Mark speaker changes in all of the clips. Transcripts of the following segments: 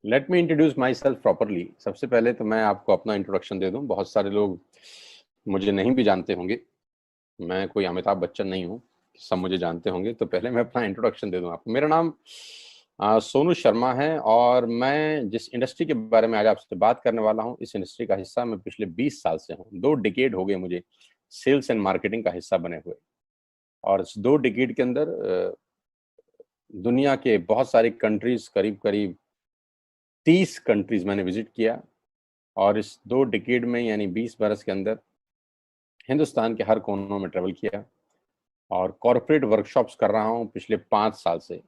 Speaker 1: Let me introduce my self properly. सबसे पहले तो मैं आपको अपना इंट्रोडक्शन दे दूं। बहुत सारे लोग मुझे नहीं भी जानते होंगे। मैं कोई अमिताभ बच्चन नहीं हूं, सब मुझे जानते होंगे। तो पहले मैं अपना इंट्रोडक्शन दे दूं आपको। मेरा नाम सोनू शर्मा है और मैं जिस इंडस्ट्री के बारे में आज आपसे बात करने वाला हूं, इस इंडस्ट्री का हिस्सा मैं पिछले 20 साल से हूं। 2 डिकेड हो गए मुझे सेल्स एंड मार्केटिंग का हिस्सा बने हुए। और इस 2 डिकेड के अंदर दुनिया के बहुत सारी कंट्रीज, करीब करीब 30 कंट्रीज मैंने विजिट किया। और इस 2 डिकेड में यानी 20 बरस के अंदर हिंदुस्तान के हर कोनों में ट्रेवल किया और कॉरपोरेट वर्कशॉप्स कर रहा हूं पिछले 5 साल से।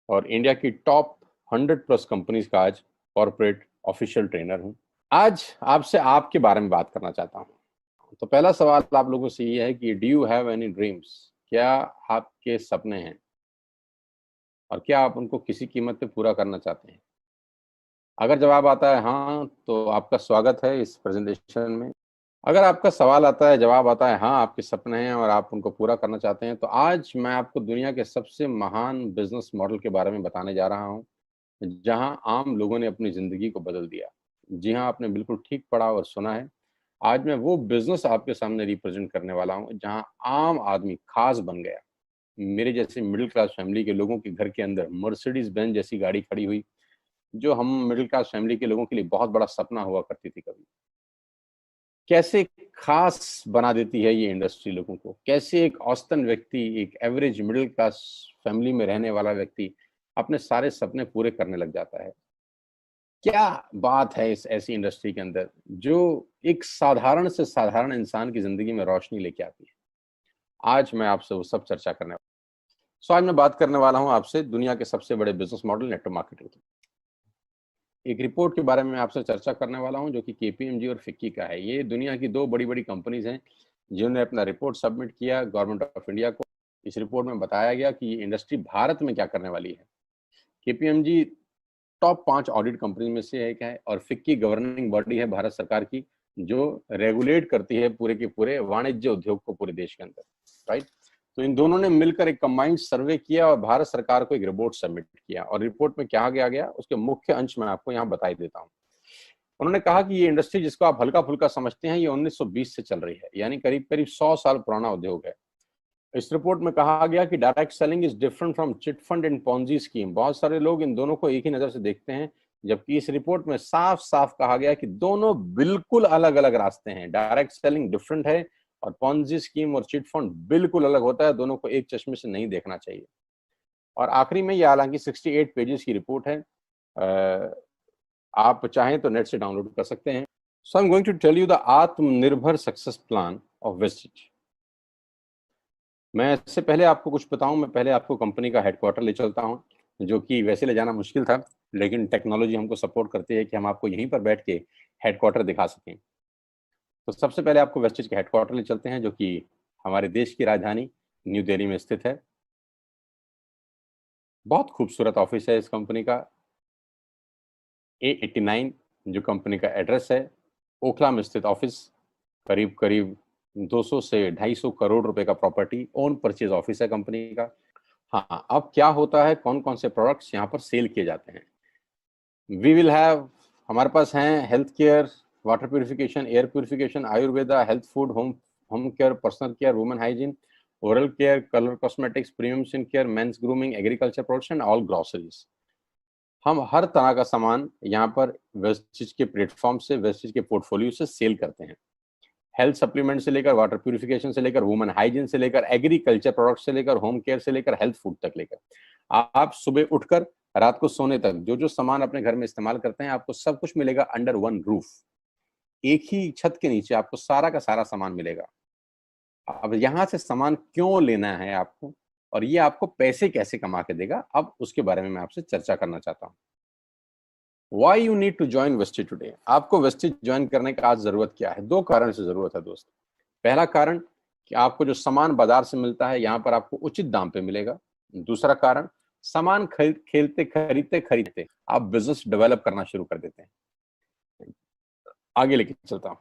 Speaker 1: और इंडिया की टॉप 100 प्लस कंपनीज का आज कॉरपोरेट ऑफिशियल ट्रेनर हूं। आज आपसे आपके बारे में बात करना चाहता हूं। तो पहला सवाल आप लोगों से ये है कि do you have any dreams? क्या आपके सपने हैं और क्या आप उनको किसी कीमत पे पूरा करना चाहते हैं? अगर जवाब आता है हाँ, तो आपका स्वागत है इस प्रेजेंटेशन में। अगर आपका सवाल आता है, जवाब आता है हाँ, आपके सपने हैं और आप उनको पूरा करना चाहते हैं, तो आज मैं आपको दुनिया के सबसे महान बिजनेस मॉडल के बारे में बताने जा रहा हूं, जहां आम लोगों ने अपनी जिंदगी को बदल दिया। जी हाँ, आपने बिल्कुल ठीक पढ़ा और सुना है। आज मैं वो बिजनेस आपके सामने रिप्रेजेंट करने वाला हूं जहां आम आदमी खास बन गया। मेरे जैसे मिडिल क्लास फैमिली के लोगों के घर के अंदर मर्सिडीज बेंज जैसी गाड़ी खड़ी हुई, जो हम मिडिल क्लास फैमिली के लोगों के लिए बहुत बड़ा सपना हुआ करती थी कभी। कैसे खास बना देती है ये इंडस्ट्री लोगों को। कैसे एक औसतन व्यक्ति, एक एवरेज मिडिल क्लास फैमिली में रहने वाला व्यक्ति अपने सारे सपने पूरे करने लग जाता है। क्या बात है इस ऐसी इंडस्ट्री के अंदर जो एक साधारण से साधारण इंसान की जिंदगी में रोशनी लेके आती है। आज मैं आपसे वो सब चर्चा करने वाला हूं। आज मैं बात करने वाला हूं आपसे दुनिया के सबसे बड़े बिजनेस मॉडल नेटवर्क मार्केटिंग की। एक रिपोर्ट के बारे में आपसे चर्चा करने वाला हूं जो कि केपीएमजी और फिक्की का है। ये दुनिया की 2 बड़ी बड़ी कंपनीज हैं जिन्होंने अपना रिपोर्ट सबमिट किया गवर्नमेंट ऑफ इंडिया को। इस रिपोर्ट में बताया गया कि ये इंडस्ट्री भारत में क्या करने वाली है। केपीएमजी टॉप 5 ऑडिट कंपनी में से एक है और फिक्की गवर्निंग बॉडी है भारत सरकार की, जो रेगुलेट करती है पूरे के पूरे वाणिज्य उद्योग को पूरे देश के अंदर। राइट। तो इन दोनों ने मिलकर एक कंबाइंड सर्वे किया और भारत सरकार को एक रिपोर्ट सबमिट किया। और रिपोर्ट में क्या गया उसके मुख्य अंश में आपको यहाँ बता देता हूँ। उन्होंने कहा कि ये इंडस्ट्री जिसको आप हल्का फुल्का समझते हैं, ये 1920 से चल रही है, यानी करीब करीब 100 साल पुराना उद्योग है। इस रिपोर्ट में कहा गया कि direct selling is different from chit fund and Ponzi scheme. बहुत सारे लोग इन दोनों को एक ही नजर से देखते हैं, जबकि इस रिपोर्ट में साफ साफ कहा गया कि दोनों बिल्कुल अलग अलग रास्ते हैं। डायरेक्ट सेलिंग डिफरेंट है और पॉन्जी स्कीम और चिट फंड बिल्कुल अलग होता है। दोनों को एक चश्मे से नहीं देखना चाहिए। और आखिरी में ये हालांकि 68 पेजेस की रिपोर्ट है, आप चाहें तो नेट से डाउनलोड कर सकते हैं। So I am going to tell you the Atmanirbhar success plan of Vestige. मैं इससे पहले आपको कुछ बताऊं, मैं पहले आपको कंपनी का हेडक्वार्टर ले चलता हूं, जो कि वैसे ले जाना मुश्किल था, लेकिन टेक्नोलॉजी हमको सपोर्ट करती है कि हम आपको यहीं पर बैठ के हेडक्वार्टर दिखा सकें। तो सबसे पहले आपको वेस्टिज के हेडक्वार्टर ले चलते हैं, जो कि हमारे देश की राजधानी न्यू दिल्ली में स्थित है। बहुत खूबसूरत ऑफिस है इस कंपनी का। A89 जो कंपनी का एड्रेस है, ओखला में स्थित ऑफिस। करीब करीब 200 से 250 करोड़ रुपए का प्रॉपर्टी ओन परचेज ऑफिस है कंपनी का। हाँ, अब क्या होता है, कौन कौन से प्रोडक्ट्स यहाँ पर सेल किए जाते हैं। वी विल हैव, हमारे पास हैं health care, water purification, air purification, Ayurveda, health food, home home care, personal care, women hygiene, oral care, colour cosmetics, premium skin care, mains grooming, agriculture products and all groceries. हम हर तरह का सामान यहाँ पर Vestige के platform से, Vestige के portfolio से सेल करते हैं। हेल्थ सप्लीमेंट से लेकर, वाटर प्यूरिफिकेशन से लेकर, वुमेन हाइजीन से लेकर, एग्रीकल्चर प्रोडक्ट से लेकर, होम केयर से लेकर, हेल्थ फूड तक लेकर, आप सुबह उठकर रात को सोने तक जो जो सामान अपने घर में इस्तेमाल करते हैं, आपको सब कुछ मिलेगा अंडर वन रूफ। एक ही छत के नीचे आपको सारा का सारा सामान मिलेगा। अब यहाँ से सामान क्यों लेना है आपको, और ये आपको पैसे कैसे कमा के देगा, अब उसके बारे में मैं आपसे चर्चा करना चाहता हूँ। Why you need to join Vestige today. आपको वेस्टिज ज्वाइन करने का आज जरूरत क्या है? 2 कारण से जरूरत है दोस्त। पहला कारण कि आपको जो सामान बाजार से मिलता है, यहाँ पर आपको उचित दाम पे मिलेगा। दूसरा कारण, सामान खरीदते खरीदते आप बिजनेस डेवलप करना शुरू कर देते हैं। आगे लेके चलता हूँ।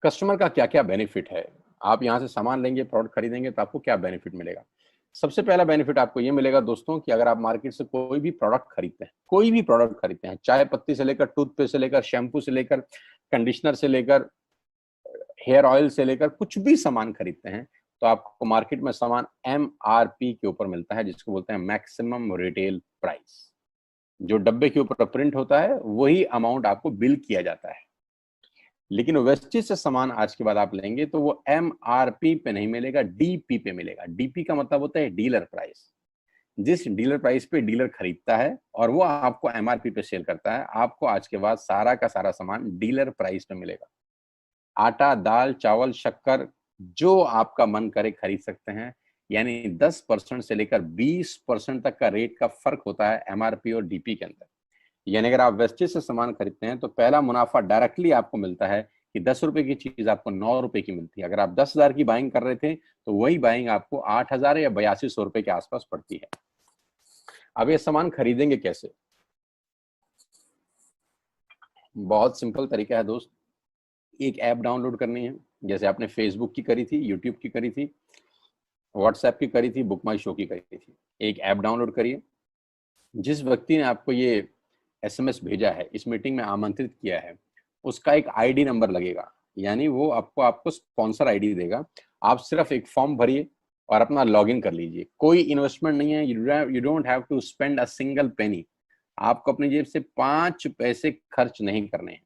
Speaker 1: कस्टमर का क्या क्या बेनिफिट है। आप यहाँ से सामान लेंगे, प्रोडक्ट खरीदेंगे तो आपको क्या बेनिफिट मिलेगा। सबसे पहला बेनिफिट आपको ये मिलेगा दोस्तों कि अगर आप मार्केट से कोई भी प्रोडक्ट खरीदते हैं, चाय पत्ती से लेकर टूथपेस्ट से लेकर शैम्पू से लेकर कंडीशनर से लेकर हेयर ऑयल से लेकर कुछ भी सामान खरीदते हैं, तो आपको मार्केट में सामान MRP के ऊपर मिलता है, जिसको बोलते हैं मैक्सिमम रिटेल प्राइस। जो डब्बे के ऊपर प्रिंट होता है वही अमाउंट आपको बिल किया जाता है। लेकिन वेस्टेज से सामान आज के बाद आप लेंगे तो वो MRP पे नहीं मिलेगा, DP पे मिलेगा। DP का मतलब होता है डीलर प्राइस। जिस डीलर प्राइस पे डीलर खरीदता है और वो आपको MRP पे सेल करता है, आपको आज के बाद सारा का सारा सामान डीलर प्राइस पे मिलेगा। आटा, दाल, चावल, शक्कर जो आपका मन करे खरीद सकते हैं। यानी 10% से लेकर 20% तक का रेट का फर्क होता है MRP और DP के अंदर। यानी अगर आप वेस्टेज से सामान खरीदते हैं तो पहला मुनाफा डायरेक्टली आपको मिलता है कि 10 रुपए की चीज आपको 9 रुपए की मिलती है। अगर आप 10,000 की बाइंग कर रहे थे तो वही बाइंग आपको 8,000 या 8200 रुपए के आसपास पड़ती है। अब ये सामान खरीदेंगे कैसे? बहुत सिंपल तरीका है दोस्त। एक ऐप डाउनलोड करनी है, जैसे आपने फेसबुक की करी थी, यूट्यूब की करी थी, व्हाट्सएप की करी थी, बुक माई शो की करी थी। एक ऐप डाउनलोड करिए। जिस व्यक्ति ने आपको ये SMS भेजा है, इस मीटिंग में आमंत्रित किया है, उसका एक ID नंबर लगेगा, यानी वो आपको स्पॉन्सर ID देगा। आप सिर्फ एक फॉर्म भरिए और अपना लॉगिन कर लीजिए। कोई इन्वेस्टमेंट नहीं है, you don't have to spend a single penny. आपको अपनी जेब से 5 पैसे खर्च नहीं करने हैं।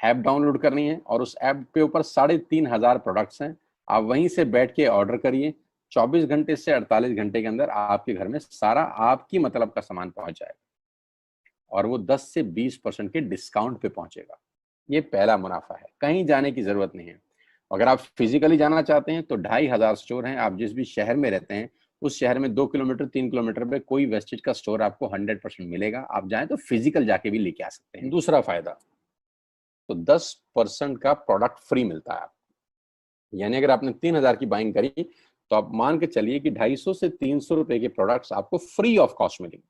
Speaker 1: ऐप डाउनलोड करनी है और उस ऐप के ऊपर 3,500 प्रोडक्ट्स हैं। आप वहीं से बैठ के ऑर्डर करिए। 24 घंटे से 48 घंटे के अंदर आपके घर में सारा आपकी मतलब का सामान पहुंच जाएगा और वो 10 से 20% के डिस्काउंट पे पहुंचेगा। ये पहला मुनाफा है, कहीं जाने की जरूरत नहीं है। अगर आप फिजिकली जाना चाहते हैं तो 2,500 स्टोर हैं। आप जिस भी शहर में रहते हैं उस शहर में 2 किलोमीटर 3 किलोमीटर पे कोई वेस्टेज का स्टोर आपको 100% मिलेगा। आप जाएं तो फिजिकल जाके भी लेके आ सकते हैं। दूसरा फायदा, तो 10% का प्रोडक्ट फ्री मिलता है आपको। यानी अगर आपने 3,000 की बाइंग करी तो आप मान के चलिए कि 250 से 300 रुपए के प्रोडक्ट्स आपको फ्री ऑफ कॉस्ट मिलेंगे।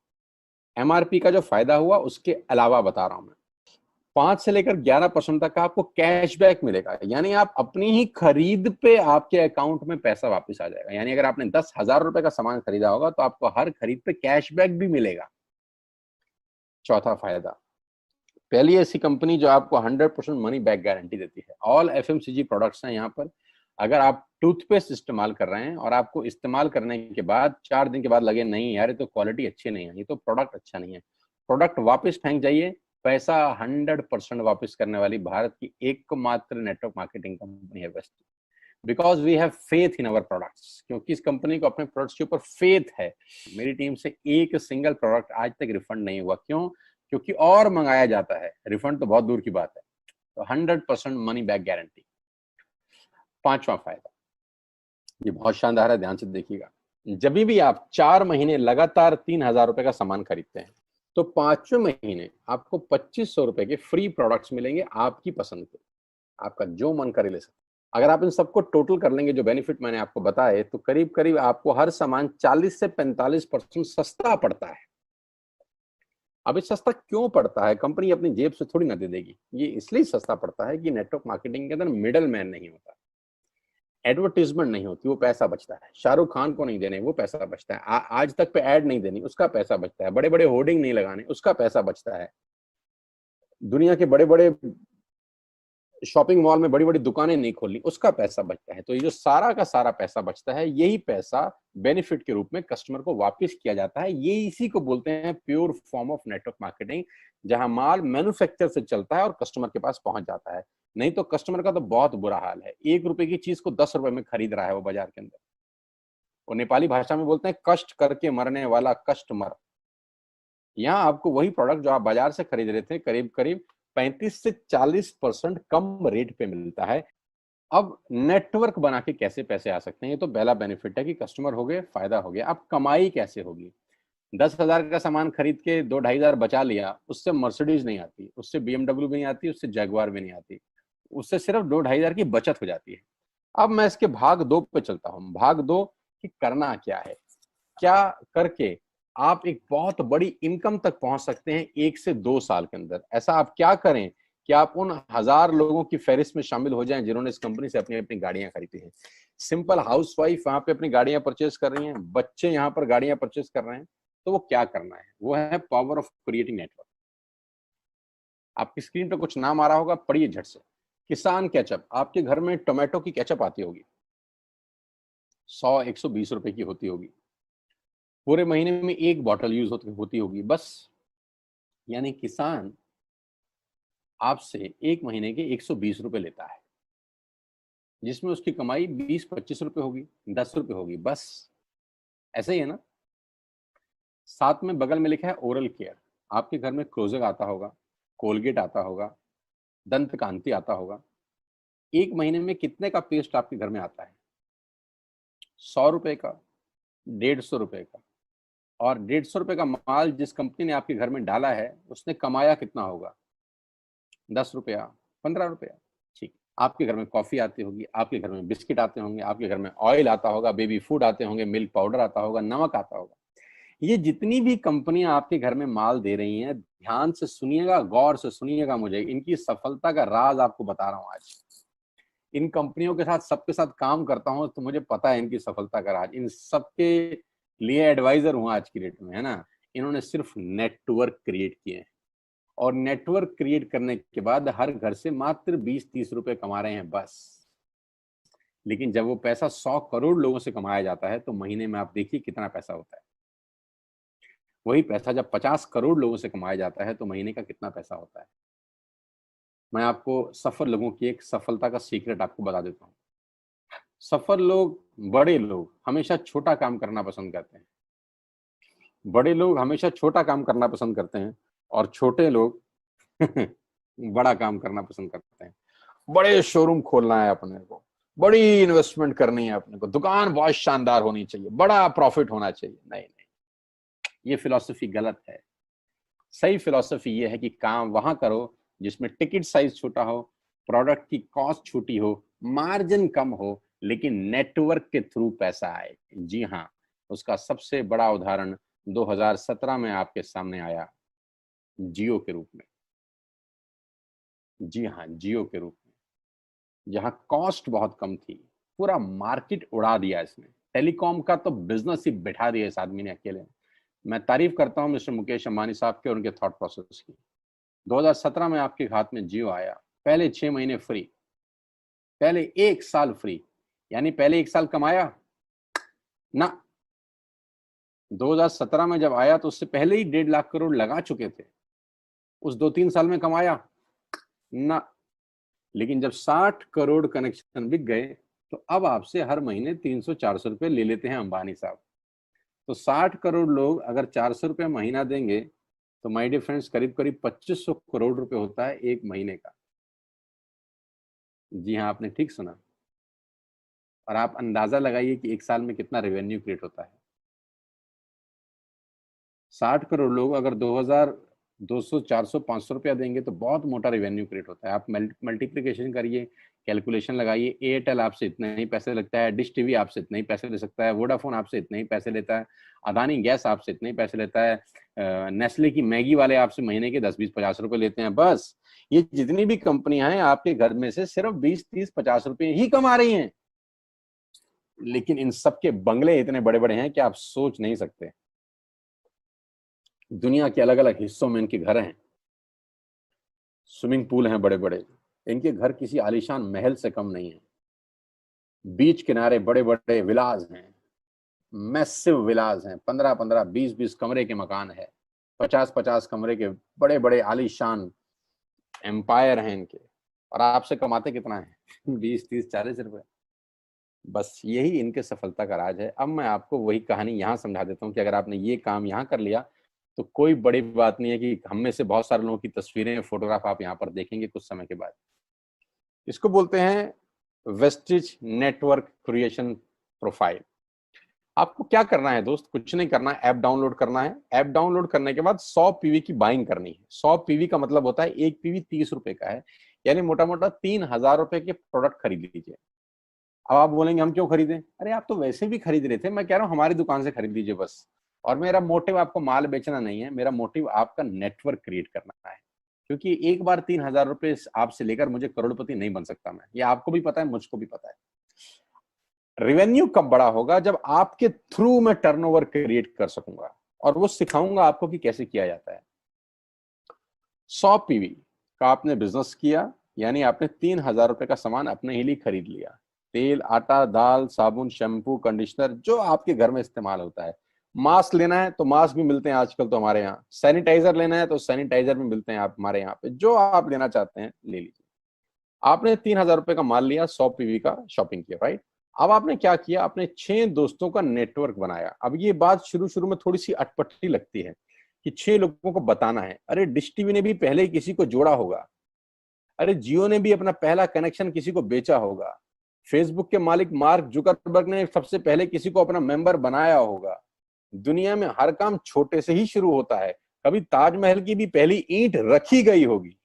Speaker 1: MRP का जो फायदा हुआ उसके अलावा बता रहा हूं मैं, 5 से लेकर 11% तक का आपको कैशबैक मिलेगा। यानी आप अपनी ही खरीद पे आपके अकाउंट में पैसा वापस आ जाएगा। यानी अगर आपने 10,000 रुपए का सामान खरीदा होगा तो आपको हर खरीद पे कैशबैक भी मिलेगा। चौथा फायदा, पहली ऐसी कंपनी जो आपको 100% मनी बैक गारंटी देती है। ऑल FMCG प्रोडक्ट्स हैं यहाँ पर। अगर आप टूथपेस्ट इस्तेमाल कर रहे हैं और आपको इस्तेमाल करने के बाद 4 दिन के बाद लगे नहीं यार ये तो क्वालिटी अच्छी नहीं है, ये तो प्रोडक्ट अच्छा नहीं है, प्रोडक्ट वापस फेंक जाइए। पैसा 100% वापस करने वाली भारत की एकमात्र नेटवर्क मार्केटिंग कंपनी है वेस्ट। Because we have faith in our products, क्योंकि इस कंपनी को अपने प्रोडक्ट्स के ऊपर फेथ है। मेरी टीम से एक सिंगल प्रोडक्ट आज तक रिफंड नहीं हुआ। क्यों? क्योंकि और मंगाया जाता है, रिफंड तो बहुत दूर की बात है। तो 100% मनी बैक गारंटी। पांचवा फायदा, ये बहुत शानदार है, ध्यान से देखिएगा। जब भी आप 4 महीने लगातार 3,000 रुपए का सामान खरीदते हैं तो 5वें महीने आपको 2,500 रुपए के फ्री प्रोडक्ट्स मिलेंगे आपकी पसंद के। आपका जो मन करे ले सकते। अगर आप इन सबको टोटल कर लेंगे, जो बेनिफिट मैंने आपको बताए, तो करीब करीब आपको हर सामान 40 से 45% सस्ता पड़ता है। अब ये सस्ता क्यों पड़ता है? कंपनी अपनी जेब से थोड़ी ना दे देगी। ये इसलिए सस्ता पड़ता है कि नेटवर्क मार्केटिंग के अंदर मिडल मैन नहीं होता, एडवर्टीजमेंट नहीं होती, वो पैसा बचता है। शाहरुख खान को नहीं देने, वो पैसा बचता है। आज तक पे ऐड नहीं देनी, उसका पैसा बचता है। बड़े बड़े होर्डिंग नहीं लगाने, उसका पैसा बचता है। दुनिया के बड़े बड़े शॉपिंग मॉल में बड़ी बड़ी दुकानें नहीं खोलनी, उसका पैसा बचता है। तो ये जो सारा का सारा पैसा बचता है, यही पैसा बेनिफिट के रूप में कस्टमर को वापस किया जाता है। ये इसी को बोलते हैं pure form of network marketing, जहां माल मैन्युफैक्चर से चलता है और कस्टमर के पास पहुंच जाता है। नहीं तो कस्टमर का तो बहुत बुरा हाल है। 1 रुपए की चीज को 10 रुपए में खरीद रहा है वो बाजार के अंदर। वो नेपाली भाषा में बोलते हैं कष्ट करके मरने वाला कस्टमर। यहाँ आपको वही प्रोडक्ट जो आप बाजार से खरीद रहे थे करीब करीब 35 से 40% कम रेट पे मिलता है। अब नेटवर्क बना के कैसे पैसे आ सकते हैं? ये तो पहला बेनिफिट है कि कस्टमर हो गए, फायदा हो गया। अब कमाई कैसे होगी? 10,000 का सामान खरीद के 2-2,500 बचा लिया, उससे मर्सिडीज नहीं आती, उससे BMW भी नहीं आती, उससे जगुआर भी नहीं आती, उससे सिर्फ 2-2,500 की बचत हो जाती है। अब मैं इसके भाग 2 पे चलता हूँ। भाग 2 कि करना क्या है, क्या करके आप एक बहुत बड़ी इनकम तक पहुंच सकते हैं 1 से 2 साल के अंदर। ऐसा आप क्या करें कि आप उन 1000 लोगों की फहरिस्त में शामिल हो जाएं जिन्होंने इस कंपनी से अपनी अपनी गाड़ियां खरीदी हैं। सिंपल हाउसवाइफ वहां पे अपनी गाड़ियां परचेज कर रही हैं, बच्चे यहाँ पर गाड़ियां परचेज कर रहे हैं, तो वो क्या करना है, वो है पावर ऑफ क्रिएटिंग नेटवर्क। आपकी स्क्रीन पे कुछ नाम आ रहा होगा, पढ़िए झट से। किसान केचप, आपके घर में टोमेटो की केचप आती होगी, 100-120 रुपए की होती होगी, पूरे महीने में एक बॉटल यूज होती होगी बस। यानी किसान आपसे एक महीने के 120 रुपए लेता है, जिसमें उसकी कमाई 20-25 रुपए होगी, 10 रुपए होगी बस। ऐसे ही है ना। साथ में बगल में लिखा है ओरल केयर। आपके घर में क्लोजर आता होगा, कोलगेट आता होगा, दंत कांति आता होगा। एक महीने में कितने का पेस्ट आपके घर में आता है? 100 रुपए का, 150 रुपए का। और 150 रुपए का माल जिस कंपनी ने आपके घर में डाला है, उसने कमाया कितना होगा? 10 रुपया, 15 रुपया। ठीक। आपके घर में कॉफी आती होगी, आपके घर में बिस्किट आते होंगे, आपके घर में ऑयल आता होगा, बेबी फूड आते होंगे, मिल्क पाउडर आता होगा, नमक आता होगा। ये जितनी भी कंपनियां आपके घर में माल दे रही हैं, ध्यान से सुनिएगा, गौर से सुनिएगा, मुझे इनकी सफलता का राज आपको बता रहा हूं आज। इन कंपनियों के साथ, सबके साथ काम करता हूं, तो मुझे पता है इनकी सफलता का राज। इन सबके लिए एडवाइजर हूं आज की डेट में, है ना। इन्होंने सिर्फ नेटवर्क क्रिएट किए हैं, और नेटवर्क क्रिएट करने के बाद हर घर से मात्र 20-30 रुपए कमा रहे हैं बस। लेकिन जब वो पैसा 100 करोड़ लोगों से कमाया जाता है, तो महीने में आप देखिए कितना पैसा होता है। वही पैसा जब 50 करोड़ लोगों से कमाया जाता है, तो महीने का कितना पैसा होता है। मैं आपको सफल लोगों की एक सफलता का सीक्रेट आपको बता देता हूँ। सफल लोग, बड़े लोग हमेशा छोटा काम करना पसंद करते हैं। बड़े लोग हमेशा छोटा काम करना पसंद करते हैं, और छोटे लोग बड़ा काम करना पसंद करते हैं। बड़े शोरूम खोलना है अपने को, बड़ी इन्वेस्टमेंट करनी है अपने को, दुकान बहुत शानदार होनी चाहिए, बड़ा प्रॉफिट होना चाहिए। नहीं नहीं, ये फिलॉसफी गलत है। सही फिलॉसफी ये है कि काम वहां करो जिसमें टिकट साइज छोटा हो, प्रोडक्ट की कॉस्ट छोटी हो, मार्जिन कम हो, लेकिन नेटवर्क के थ्रू पैसा आए। जी हाँ, उसका सबसे बड़ा उदाहरण 2017 में आपके सामने आया, जियो के रूप में। जी हाँ, जियो के रूप में, जहां कॉस्ट बहुत कम थी, पूरा मार्केट उड़ा दिया इसने। टेलीकॉम का तो बिजनेस ही बैठा दिया इस आदमी ने अकेले। मैं तारीफ करता हूं मिस्टर मुकेश अंबानी साहब के और उनके थॉट प्रोसेस की। 2017 में आपके हाथ में जियो आया, पहले 6 महीने फ्री, पहले 1 साल फ्री। यानी पहले 1 साल कमाया ना। 2017 में जब आया तो उससे पहले ही 1.5 लाख करोड़ लगा चुके थे। उस 2-3 साल में कमाया ना। लेकिन जब 60 करोड़ कनेक्शन बिक गए, तो अब आपसे हर महीने 300-400 रुपए ले लेते हैं अंबानी साहब। तो 60 करोड़ लोग अगर 400 रुपये महीना देंगे, तो माय डियर फ्रेंड्स, करीब करीब 2500 करोड़ रुपए होता है एक महीने का। जी हाँ, आपने ठीक सुना। और आप अंदाजा लगाइए कि 1 साल में कितना रेवेन्यू क्रिएट होता है। 60 करोड़ लोग अगर 2000, 200, 400, 500 रुपया देंगे, तो बहुत मोटा रेवेन्यू क्रिएट होता है। आप मल्टीप्लीकेशन करिए, कैलकुलेशन लगाइए। एयरटेल आपसे इतने ही पैसे लगता है, डिश टीवी आपसे इतने ही पैसे ले सकता है, वोडाफोन आपसे इतने ही पैसे लेता है, अदानी गैस आपसे इतने ही पैसे लेता है, नेस्ले की मैगी वाले आपसे महीने के 10-20-50 रुपए लेते हैं बस। ये जितनी भी कंपनियां हैं, आपके घर में से सिर्फ 20-30-50 रुपए ही कमा रही हैं। लेकिन इन सबके बंगले इतने बड़े बड़े हैं कि आप सोच नहीं सकते। दुनिया के अलग अलग हिस्सों में इनके घर हैं, स्विमिंग पूल हैं बड़े बड़े। इनके घर किसी आलीशान महल से कम नहीं है। बीच किनारे बड़े बड़े विलाज हैं, मैसिव विलाज हैं, 15-15, 20-20 कमरे के मकान है, 50-50 कमरे के बड़े बड़े आलीशान एम्पायर हैं इनके। और आपसे कमाते कितना है? 20-30-40 रुपए। बस यही इनके सफलता का राज है। अब मैं आपको वही कहानी यहाँ समझा देता हूँ कि अगर आपने ये काम यहाँ कर लिया, तो कोई बड़ी बात नहीं है कि हम में से बहुत सारे लोगों की तस्वीरें, फोटोग्राफ आप यहाँ पर देखेंगे कुछ समय के बाद। इसको बोलते हैं वेस्टिज नेटवर्क क्रिएशन प्रोफाइल। आपको क्या करना है दोस्त? कुछ नहीं करना है, ऐप डाउनलोड करना है। ऐप डाउनलोड करने के बाद 100 पीवी की बाइंग करनी है। 100 पीवी का मतलब होता है एक पीवी 30 रुपए का है, यानी मोटा मोटा 3000 रुपए के प्रोडक्ट खरीद लीजिए। अब आप बोलेंगे हम क्यों खरीदें? अरे आप तो वैसे भी खरीद रहे थे, मैं कह रहा हूँ हमारी दुकान से खरीद लीजिए बस। और मेरा मोटिव आपको माल बेचना नहीं है, मेरा मोटिव आपका नेटवर्क क्रिएट करना है। क्योंकि एक बार 3000 रुपए आपसे लेकर मुझे करोड़पति नहीं बन सकता मैं, ये आपको भी पता है, मुझको भी पता है। रेवेन्यू कब बड़ा होगा? जब आपके थ्रू मैं टर्नओवर क्रिएट कर सकूंगा और वो सिखाऊंगा आपको कि कैसे किया जाता है। 100 पीवी का आपने बिजनेस किया, यानी आपने 3,000 रुपए का सामान अपने ही लिए खरीद लिया। तेल, आटा, दाल, साबुन, शैम्पू, कंडीशनर, जो आपके घर में इस्तेमाल होता है। मास्क लेना है तो मास्क भी मिलते हैं आजकल तो हमारे यहाँ। सैनिटाइजर लेना है तो सैनिटाइजर भी मिलते हैं आप हमारे यहाँ पे। जो आप लेना चाहते हैं ले लीजिए। आपने 3,000 रुपए का माल लिया, 100 पीवी का शॉपिंग किया, राइट? अब आपने क्या किया? आपने 6 दोस्तों का नेटवर्क बनाया। अब ये बात शुरू शुरू में थोड़ी सी अटपटी लगती है कि 6 लोगों को बताना है। अरे डिश टीवी ने भी पहले किसी को जोड़ा होगा। अरे जियो ने भी अपना पहला कनेक्शन किसी को बेचा होगा। फेसबुक के मालिक मार्क जुकरबर्ग ने सबसे पहले किसी को अपना मेंबर बनाया होगा। दुनिया में हर काम छोटे से ही शुरू होता है। कभी ताजमहल की भी पहली ईंट रखी गई होगी।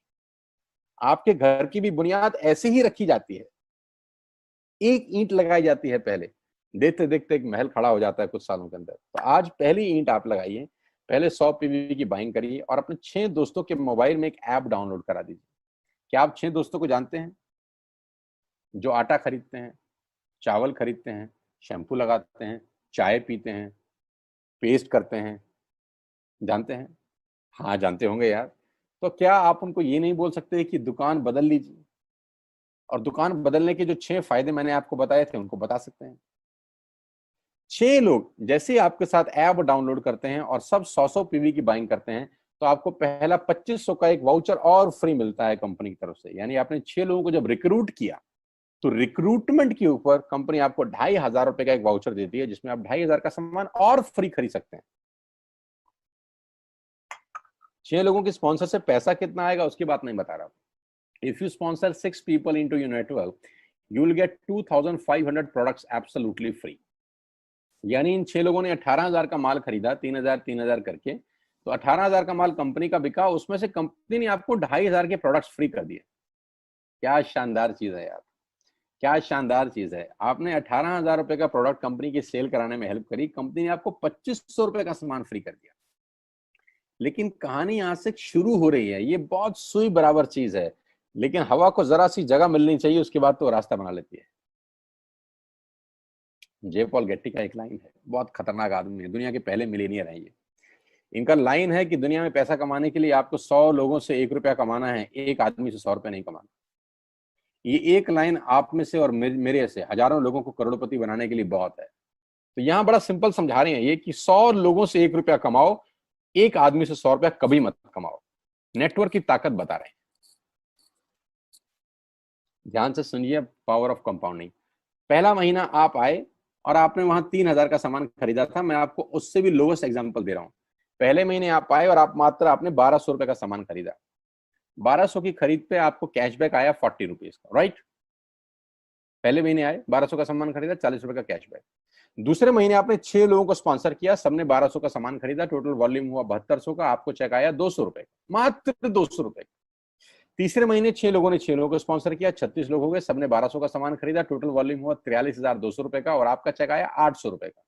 Speaker 1: आपके घर की भी बुनियाद ऐसे ही रखी जाती है। एक ईंट लगाई जाती है पहले, देखते देखते एक महल खड़ा हो जाता है कुछ सालों के अंदर। तो आज पहली ईंट आप लगाइए, पहले 100 पीवी की बाइंग करिए और अपने 6 दोस्तों के मोबाइल में एक ऐप डाउनलोड करा दीजिए। क्या आप 6 दोस्तों को जानते हैं जो आटा खरीदते हैं, चावल खरीदते हैं, शैम्पू लगाते हैं, चाय पीते हैं, पेस्ट करते हैं? जानते हैं? हाँ जानते होंगे यार। तो क्या आप उनको ये नहीं बोल सकते कि दुकान बदल लीजिए? और दुकान बदलने के जो 6 फायदे मैंने आपको बताए थे उनको बता सकते हैं। 6 लोग जैसे ही आपके साथ ऐप डाउनलोड करते हैं और सब 100-100 पीवी की बाइंग करते हैं, तो आपको पहला 2500 का एक वाउचर और फ्री मिलता है कंपनी की तरफ से। यानी आपने 6 लोगों को जब रिक्रूट किया, तो रिक्रूटमेंट के ऊपर कंपनी आपको 2,500 रुपए का एक वाउचर देती है, जिसमें आप 2,500 का सामान और फ्री खरीद सकते हैं। 6 लोगों के स्पॉन्सर से पैसा कितना आएगा उसकी बात नहीं बता रहा। If you sponsor 6 people into your network, you will get 2,500 products absolutely free. यानी इन 6 लोगों ने 18,000 का माल खरीदा, 3,000 करके, तो 18,000 का माल कंपनी का बिका, उसमें से कंपनी ने आपको 2,500 के प्रोडक्ट्स फ्री कर दिए। क्या शानदार चीज है यार, क्या शानदार चीज है। आपने 18,000 रुपए का प्रोडक्ट कंपनी की सेल कराने में हेल्प करी, कंपनी ने आपको 2,500 रुपए का सामान फ्री कर दिया। लेकिन कहानी यहां से शुरू हो रही है। ये बहुत सुई बराबर चीज है, लेकिन हवा को जरा सी जगह मिलनी चाहिए, उसके बाद तो रास्ता बना लेती है। जे पॉल गेट्टी का एक लाइन है, बहुत खतरनाक आदमी है, दुनिया के पहले मिलीनियर है ये। इनका लाइन है कि दुनिया में पैसा कमाने के लिए आपको 100 लोगों से 1 रुपया कमाना है, एक आदमी से 100 रुपया नहीं कमाना। ये एक लाइन आप में से और मेरे से हजारों लोगों को करोड़पति बनाने के लिए बहुत है। तो यहां बड़ा सिंपल समझा रहे हैं ये कि 100 लोगों से 1 रुपया कमाओ, एक आदमी से 100 रुपया कभी मत कमाओ। नेटवर्क की ताकत बता रहे हैं। ध्यान से सुनिए, पावर ऑफ कंपाउंडिंग। पहला महीना आप आए और आपने वहां 3,000 का सामान खरीदा था। मैं आपको उससे भी लोवेस्ट एग्जांपल दे रहा हूं। पहले महीने आप आए और आप मात्र आपने 1,200 रुपए का सामान खरीदा। 1,200 की खरीद पे आपको कैशबैक आया 40 रुपीज का, राइट? पहले महीने आए, 1,200 का सामान खरीदा, 40 रुपए का कैशबैक। दूसरे महीने आपने 6 लोगों को स्पॉन्सर किया, सबने 1,200 का सामान खरीदा, टोटल वॉल्यूम हुआ 7,200 का, आपको चेक आया 200 रुपए, मात्र 200 रुपए। तीसरे महीने 6 लोगों ने 6 लोगों को स्पॉन्सर किया, 36 लोग हो गए, सबने 1,200 का सामान खरीदा, टोटल वॉल्यूम हुआ 43,200 रुपए का, और आपका चेक आया 800 रुपए का।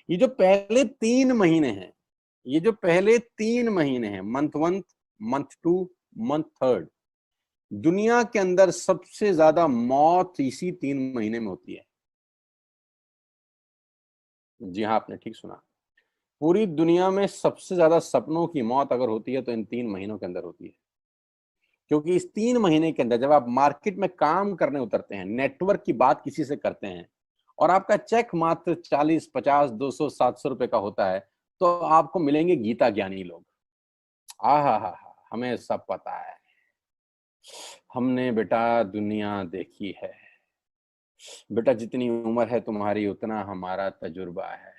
Speaker 1: ये जो पहले 3 महीने हैं, ये जो पहले 3 महीने हैं, मंथ 1, मंथ 2, मंथ 3, दुनिया के अंदर सबसे ज्यादा मौत इसी 3 महीने में होती है। जी हाँ, आपने ठीक सुना। पूरी दुनिया में सबसे ज्यादा सपनों की मौत अगर होती है तो इन 3 महीनों के अंदर होती है। क्योंकि इस 3 महीने के अंदर जब आप मार्केट में काम करने उतरते हैं, नेटवर्क की बात किसी से करते हैं और आपका चेक मात्र 40, 50, 200, 700 रुपए का होता है, तो आपको मिलेंगे गीता ज्ञानी लोग। हा, हमें सब पता है, हमने बेटा दुनिया देखी है, बेटा जितनी उम्र है तुम्हारी उतना हमारा तजुर्बा है,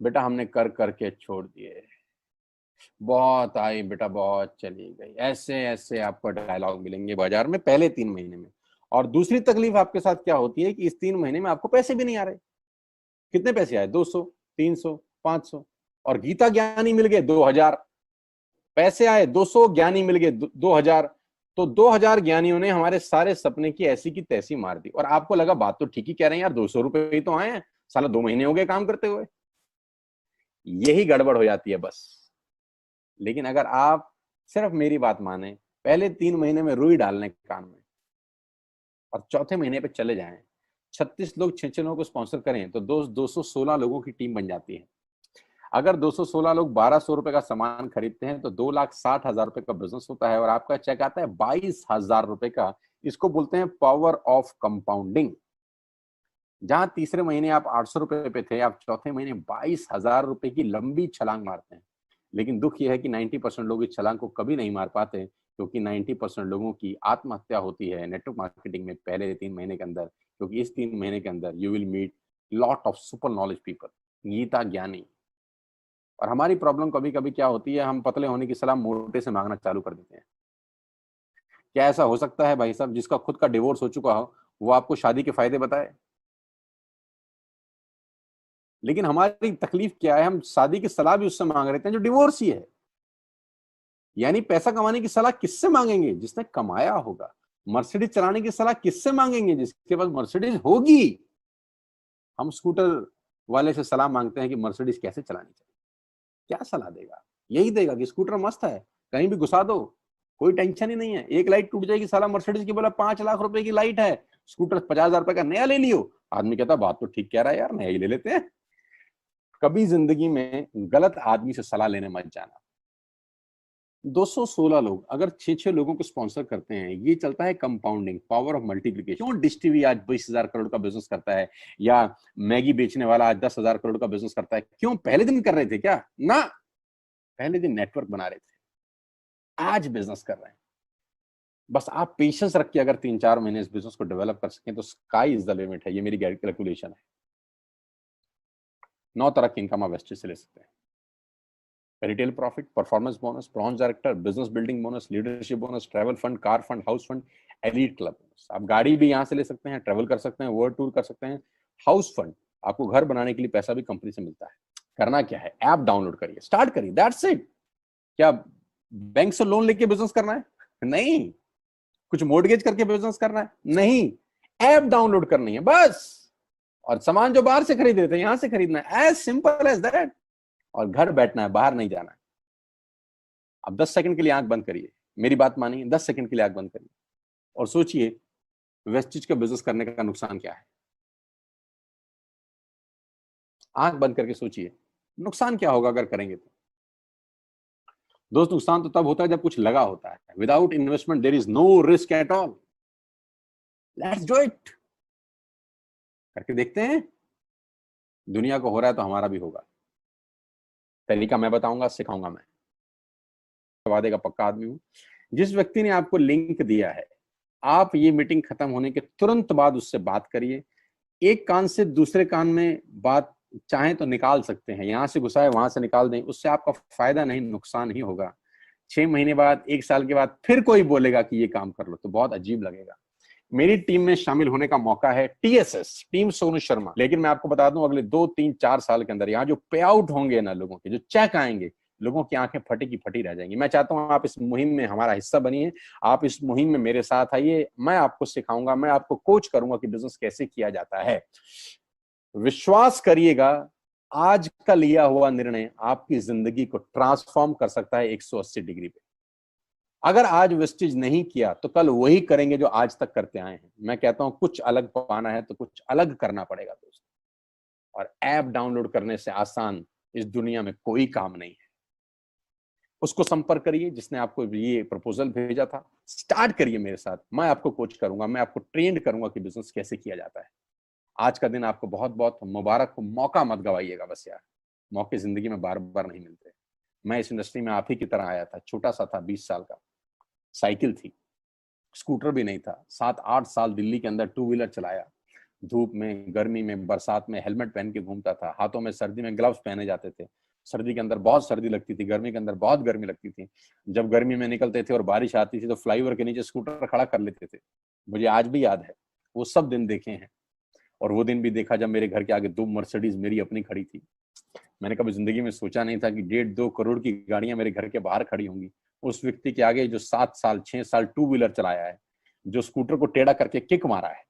Speaker 1: बेटा हमने कर करके छोड़ दिए, बहुत आई बेटा बहुत चली गई। ऐसे ऐसे आपको डायलॉग मिलेंगे बाजार में पहले 3 महीने में। और दूसरी तकलीफ आपके साथ क्या होती है कि इस 3 महीने में आपको पैसे भी नहीं आ रहे। कितने पैसे आए? 200, 300, 500, और गीता ज्ञानी मिल गए 2,000। पैसे आए 200, ज्ञानी मिल गए 2,000। तो 2,000 ज्ञानियों ने हमारे सारे सपने की ऐसी की तैसी मार दी। और आपको लगा बात तो ठीक ही कह रहे हैं यार, 200 रुपए ही तो आए हैं, साला 2 महीने हो गए काम करते हुए। यही गड़बड़ हो जाती है बस। लेकिन अगर आप सिर्फ मेरी बात माने, पहले 3 महीने में रुई डालने कान में, और चौथे महीने पे चले जाएं, 36 लोग 6 लोगों को स्पॉन्सर करें तो 216 लोगों की टीम बन जाती है। अगर 216 लोग 1200 रुपए का सामान खरीदते हैं तो 2,60,000 रुपए का बिजनेस होता है और आपका चेक आता है 22,000 रुपए का। इसको बोलते हैं पावर ऑफ कंपाउंडिंग। जहां तीसरे महीने आप 800 रुपए पे थे, आप चौथे महीने 22,000 रुपए की लंबी छलांग मारते हैं। लेकिन दुख यह है कि 90% लोग इस छलांग को कभी नहीं मार पाते, क्योंकि 90% लोगों की आत्महत्या होती है नेटवर्क मार्केटिंग में पहले 3 महीने के अंदर। क्योंकि इस 3 महीने के अंदर you will meet lot of super knowledge people, गीता ज्ञानी। और हमारी प्रॉब्लम कभी कभी क्या होती है, हम पतले होने की सलाह मोटे से मांगना चालू कर देते हैं। क्या ऐसा हो सकता है भाई साहब, जिसका खुद का डिवोर्स हो चुका हो वो आपको शादी के फायदे बताए? लेकिन हमारी तकलीफ क्या है, हम शादी की सलाह भी उससे मांग रहे हैं जो डिवोर्स ही है। यानी पैसा कमाने की सलाह किससे मांगेंगे? जिसने कमाया होगा। मर्सिडीज चलाने की सलाह किससे मांगेंगे? जिसके पास मर्सिडीज होगी। हम स्कूटर वाले से सलाह मांगते हैं कि मर्सिडीज कैसे चलानी चाहिए। क्या सलाह देगा? यही देगा कि स्कूटर मस्त है, कहीं भी घुसा दो, कोई टेंशन ही नहीं है। एक लाइट टूट जाएगी, साला मर्सिडीज की बोला 5 लाख रुपए की लाइट है, स्कूटर 50,000 रुपए का नया ले लियो। आदमी कहता बात तो ठीक कह रहा है यार, नया ही ले लेते हैं। कभी जिंदगी में गलत आदमी से सलाह लेने मत जाना। 216 लोग अगर 6 लोगों को स्पॉन्सर करते हैं, ये चलता है कंपाउंडिंग, पावर ऑफ मल्टीप्लिकेशन। क्यों डिश टीवी आज 20,000 करोड़ का बिजनेस करता है, या मैगी बेचने वाला आज 10,000 करोड़ का बिजनेस करता है? क्यों? पहले दिन कर रहे थे क्या? ना, पहले दिन नेटवर्क बना रहे थे, आज बिजनेस कर रहे हैं। बस आप पेशेंस रख के अगर 3-4 महीने इस बिजनेस को डेवलप कर सकें तो स्काई इज द लिमिट है। ये मेरी कैलकुलेशन है। 9 तरह की इनकम आप वेस्टेज से ले सकते हैं। Retail profit, performance bonus, bronze director, business building bonus, leadership bonus, travel fund, car fund, house fund, elite club bonus. आप गाड़ी भी यहाँ से ले सकते हैं, ट्रैवल कर सकते हैं, वर्ल्ड टूर कर सकते हैं। हाउस फंड, आपको घर बनाने के लिए पैसा भी कंपनी से मिलता है। करना क्या है, ऐप डाउनलोड करिए, स्टार्ट करिए, दैट्स इट। क्या बैंक से लोन लेके बिजनेस करना है? नहीं। कुछ मोर्टगेज करके बिजनेस करना है? नहीं। ऐप डाउनलोड करनी है बस। और सामान जो बाहर से खरीद रहे थे यहां से खरीदना है, एज सिंपल एज दैट। और घर बैठना है, बाहर नहीं जाना है। अब 10 सेकंड के लिए आंख बंद करिए, मेरी बात मानिए, 10 सेकंड के लिए आंख बंद करिए और सोचिए वेस्टिज का बिजनेस करने का नुकसान क्या है। आंख बंद करके सोचिए नुकसान क्या होगा अगर करेंगे तो। दोस्त, नुकसान तो तब होता है जब कुछ लगा होता है। Without investment there is no risk at all. Let's do it. करके देखते हैं। दुनिया को हो रहा है तो हमारा भी होगा। तरीका मैं बताऊंगा, सिखाऊंगा मैं। वादे का पक्का आदमी हूं। जिस व्यक्ति ने आपको लिंक दिया है, आप ये मीटिंग खत्म होने के तुरंत बाद उससे बात करिए। एक कान से दूसरे कान में बात चाहें तो निकाल सकते हैं, यहां से घुसाए वहां से निकाल दें, उससे आपका फायदा नहीं नुकसान ही होगा। 6 महीने बाद, 1 साल के बाद फिर कोई बोलेगा कि ये काम कर लो तो बहुत अजीब लगेगा। मेरी टीम में शामिल होने का मौका है टीएसएस, टीम सोनू शर्मा। लेकिन मैं आपको बता दूं, अगले 2-3-4 साल के अंदर यहाँ जो पे आउट होंगे ना लोगों के, जो चेक आएंगे, लोगों की आंखें फटी की फटी रह जाएंगी। मैं चाहता हूं आप इस मुहिम में हमारा हिस्सा बनिए, आप इस मुहिम में मेरे साथ आइए। मैं आपको सिखाऊंगा, मैं आपको कोच करूंगा कि बिजनेस कैसे किया जाता है। विश्वास करिएगा, आज का लिया हुआ निर्णय आपकी जिंदगी को ट्रांसफॉर्म कर सकता है 180 डिग्री पे। अगर आज वेस्टेज नहीं किया तो कल वही करेंगे जो आज तक करते आए हैं। मैं कहता हूं कुछ अलग पाना है तो कुछ अलग करना पड़ेगा दोस्त। और ऐप डाउनलोड करने से आसान इस दुनिया में कोई काम नहीं है। उसको संपर्क करिए जिसने आपको ये प्रपोजल भेजा था। स्टार्ट करिए मेरे साथ, मैं आपको कोच करूंगा, मैं आपको ट्रेंड करूंगा कि बिजनेस कैसे किया जाता है। आज का दिन आपको बहुत बहुत मुबारक हो। मौका मत गवाइएगा बस यार, मौके जिंदगी में बार बार नहीं मिलते। मैं इस इंडस्ट्री में आप ही की तरह आया था, छोटा सा था, 20 साल का, साइकिल थी, स्कूटर भी नहीं था। 7-8 साल दिल्ली के अंदर टू व्हीलर चलाया, धूप में, गर्मी में, बरसात में हेलमेट पहन के घूमता था, हाथों में सर्दी में ग्लव्स पहने जाते थे। सर्दी के अंदर बहुत सर्दी लगती थी, गर्मी के अंदर बहुत गर्मी लगती थी। जब गर्मी में निकलते थे और बारिश आती थी तो फ्लाईओवर के नीचे स्कूटर खड़ा कर लेते थे। मुझे आज भी याद है, वो सब दिन देखे हैं। और वो दिन भी देखा जब मेरे घर के आगे 2 मर्सिडीज मेरी अपनी खड़ी थी। मैंने कभी जिंदगी में सोचा नहीं था कि 1.5-2 करोड़ की गाड़ियां मेरे घर के बाहर खड़ी होंगी। उस व्यक्ति के आगे जो 7 साल 6 साल टू व्हीलर चलाया है, जो स्कूटर को टेढ़ा करके किक मारा है,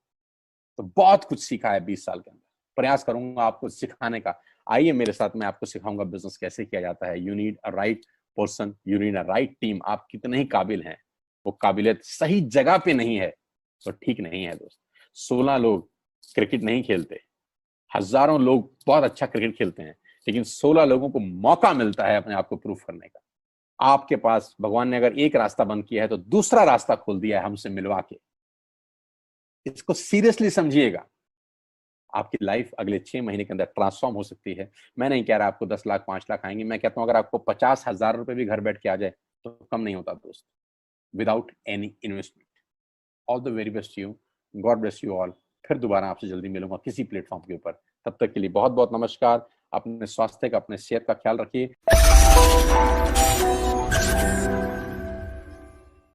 Speaker 1: तो बहुत कुछ सीखा है 20 साल के अंदर। प्रयास करूंगा आपको सिखाने का। आइए मेरे साथ, मैं आपको सिखाऊंगा बिजनेस कैसे किया जाता है। You need a right person, you need a right team. आप कितने ही काबिल हैं, वो काबिलियत सही जगह पे नहीं है तो ठीक नहीं है दोस्त। 16 लोग क्रिकेट नहीं खेलते, हजारों लोग बहुत अच्छा क्रिकेट खेलते हैं, लेकिन 16 लोगों को मौका मिलता है अपने आप को प्रूफ करने का। आपके पास भगवान ने अगर एक रास्ता बंद किया है तो दूसरा रास्ता खोल दिया है हमसे मिलवा के। इसको सीरियसली समझिएगा। आपकी लाइफ अगले 6 महीने के अंदर ट्रांसफॉर्म हो सकती है। मैं नहीं कह रहा आपको 10 लाख 5 लाख आएंगे, मैं कहता हूं अगर आपको 50,000 रुपए भी घर बैठ के आ जाए तो कम नहीं होता दोस्त, without any investment. All the very best you, God bless you all. फिर दोबारा आपसे जल्दी मिलूंगा किसी प्लेटफॉर्म के ऊपर। तब तक के लिए बहुत बहुत नमस्कार। अपने स्वास्थ्य का, अपने सेहत का ख्याल रखिए।